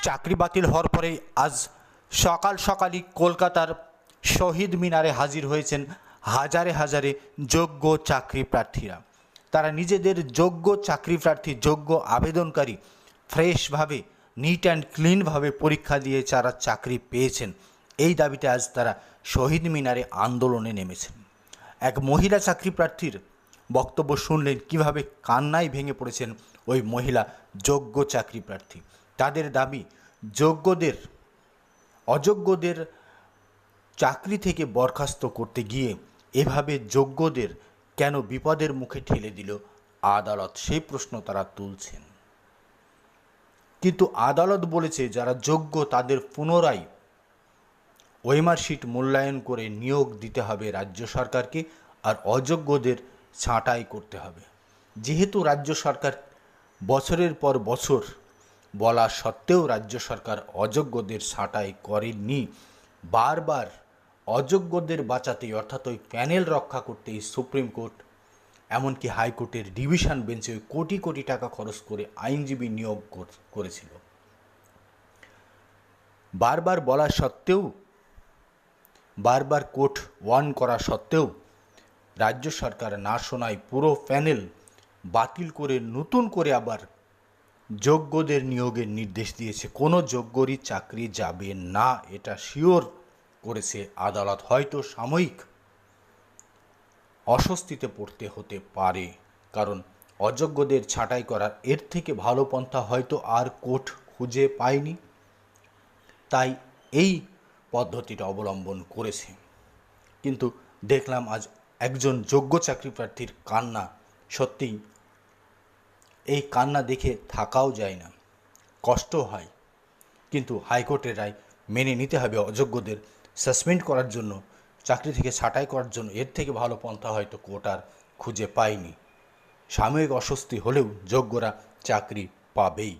চাকরি বাতিল হওয়ার পরে আজ সকাল সকালই কলকাতার শহীদ মিনারে হাজির হয়েছেন হাজারে হাজারে যোগ্য চাকরি প্রার্থীরা। তারা নিজেদের যোগ্য চাকরি প্রার্থী, যোগ্য আবেদনকারী ফ্রেশভাবে, নিট অ্যান্ড ক্লিনভাবে পরীক্ষা দিয়ে যারা চাকরি পেয়েছেন, এই দাবিতে আজ তারা শহীদ মিনারে আন্দোলনে নেমেছেন। এক মহিলা চাকরি প্রার্থীর বক্তব্য শুনলেন, কিভাবে কান্নায় ভেঙে পড়েছেন ওই মহিলা যোগ্য চাকরি প্রার্থী। তাদের দাবি, অযোগ্যদের চাকরি থেকে বরখাস্ত করতে গিয়ে এভাবে যোগ্যদের কেন বিপদের মুখে ঠেলে দিল আদালত, সেই প্রশ্ন তারা তুলছেন। কিন্তু আদালত বলেছে, যারা যোগ্য তাদের পুনরায় ওএমআর শিট মূল্যায়ন করে নিয়োগ দিতে হবে রাজ্য সরকারকে, আর অযোগ্যদের ছাঁটাই করতে হবে। যেহেতু রাজ্য সরকার বছরের পর বছর বলা সত্ত্বেও রাজ্য সরকার অযোগ্যদের ছাঁটাই করেননি, বারবার অযোগ্যদের বাঁচাতেই, অর্থাৎ ওই প্যানেল রক্ষা করতেই সুপ্রিম কোর্ট, এমনকি হাইকোর্টের ডিভিশন বেঞ্চে কোটি কোটি টাকা খরচ করে আইনজীবী নিয়োগ করেছিল। বারবার বলা সত্ত্বেও, বারবার কোর্ট ওয়ার্ন করা সত্ত্বেও রাজ্য সরকার না শোনায় পুরো প্যানেল বাতিল করে নতুন করে আবার যোগ্যদের নিয়োগের নির্দেশ দিয়েছে। কোনো যোগ্যরই চাকরি যাবে না, এটা শিওর করেছে আদালত। হয়তো সাময়িক অস্বস্তিতে পড়তে হতে পারে, কারণ অযোগ্যদের ছাঁটাই করার এর থেকে ভালো পন্থা হয়তো আর কোর্ট খুঁজে পায়নি, তাই এই পদ্ধতিটা অবলম্বন করেছে। কিন্তু দেখলাম আজ একজন যোগ্য চাকরি প্রার্থীর কান্না, সত্যিই এই কান্না দেখে থাকাও যায় না, কষ্ট হয়। কিন্তু হাইকোর্টের রায় মেনে নিতে হবে। অযোগ্যদের সাসপেন্ড করার জন্য, চাকরি থেকে ছাঁটাই করার জন্য এর থেকে ভালো পন্থা হয়তো কোর্ট আর খুঁজে পায়নি। সাময়িক অস্বস্তি হলেও যোগ্যরা চাকরি পাবেই।